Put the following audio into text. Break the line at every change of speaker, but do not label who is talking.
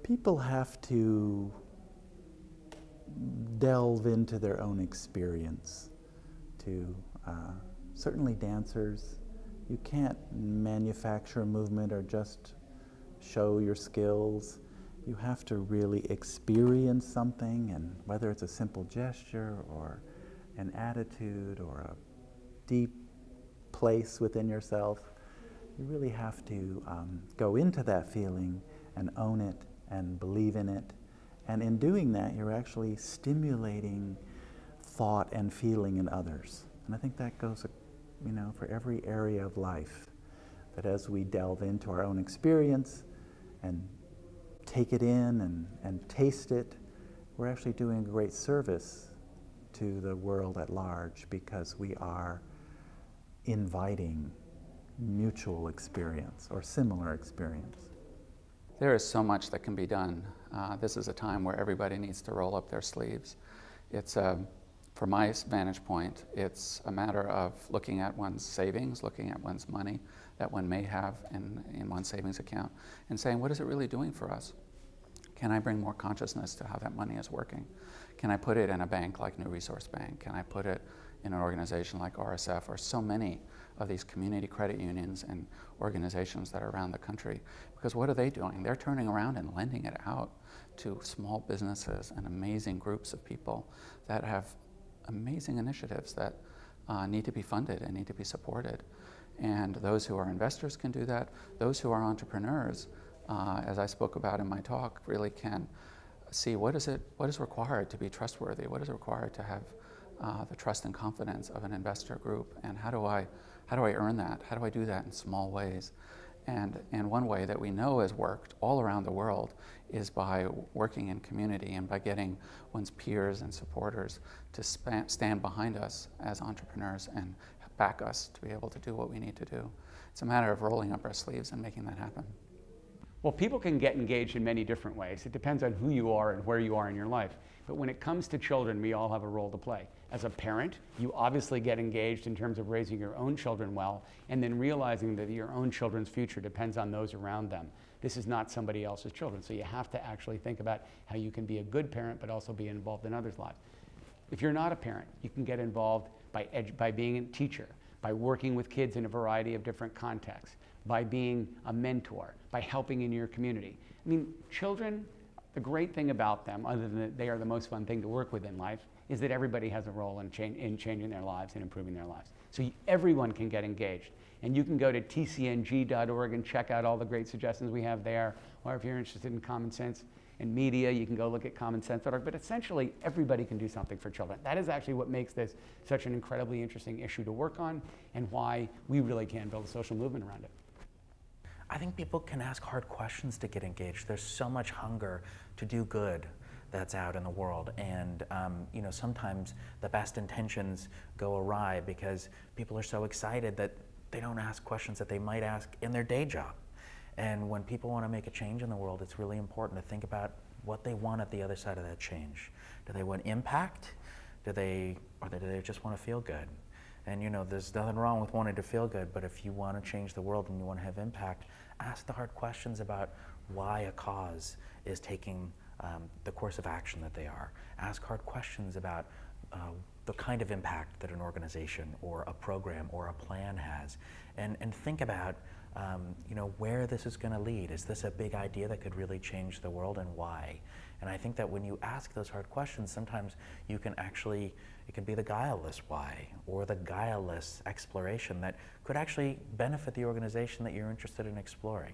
People have to delve into their own experience. Certainly dancers, you can't manufacture a movement or just show your skills. You have to really experience something, and whether it's a simple gesture or an attitude or a deep place within yourself, you really have to go into that feeling and own it and believe in it. And in doing that, you're actually stimulating thought and feeling in others. And I think that goes, for every area of life, that as we delve into our own experience and take it in and taste it, we're actually doing a great service to the world at large, because we are inviting mutual experience or similar experience.
There is so much that can be done. This is a time where everybody needs to roll up their sleeves. It's from my vantage point, it's a matter of looking at one's savings, looking at one's money that one may have in one's savings account, and saying, what is it really doing for us? Can I bring more consciousness to how that money is working? Can I put it in a bank like New Resource Bank? Can I put it in an organization like RSF, or so many of these community credit unions and organizations that are around the country? Because what are they doing? They're turning around and lending it out to small businesses and amazing groups of people that have amazing initiatives that need to be funded and need to be supported. And those who are investors can do that. Those who are entrepreneurs, as I spoke about in my talk, really can see what is required to be trustworthy, what is required to have the trust and confidence of an investor group, and how do I earn that? How do I do that in small ways? And one way that we know has worked all around the world is by working in community and by getting one's peers and supporters to stand behind us as entrepreneurs and back us to be able to do what we need to do. It's a matter of rolling up our sleeves and making that happen.
Well, people can get engaged in many different ways. It depends on who you are and where you are in your life. But when it comes to children, we all have a role to play. As a parent, you obviously get engaged in terms of raising your own children well, and then realizing that your own children's future depends on those around them. This is not somebody else's children, so you have to actually think about how you can be a good parent but also be involved in others' lives. If you're not a parent, you can get involved by being a teacher, by working with kids in a variety of different contexts, by being a mentor, by helping in your community. I mean, children, the great thing about them, other than that they are the most fun thing to work with in life, is that everybody has a role in changing their lives and improving their lives. So everyone can get engaged. And you can go to tcng.org and check out all the great suggestions we have there. Or if you're interested in common sense and media, you can go look at commonsense.org. But essentially, everybody can do something for children. That is actually what makes this such an incredibly interesting issue to work on, and why we really can build a social movement around it.
I think people can ask hard questions to get engaged. There's so much hunger to do good that's out in the world, and sometimes the best intentions go awry because people are so excited that they don't ask questions that they might ask in their day job. And when people want to make a change in the world, it's really important to think about what they want at the other side of that change. Do they want impact? Or do they just want to feel good? And there's nothing wrong with wanting to feel good, but if you want to change the world and you want to have impact, ask the hard questions about why a cause is taking the course of action that they are. Ask hard questions about the kind of impact that an organization or a program or a plan has, and think about where this is going to lead. Is this a big idea that could really change the world, and why? And I think that when you ask those hard questions, sometimes it can be the guileless why, or the guileless exploration that could actually benefit the organization that you're interested in exploring.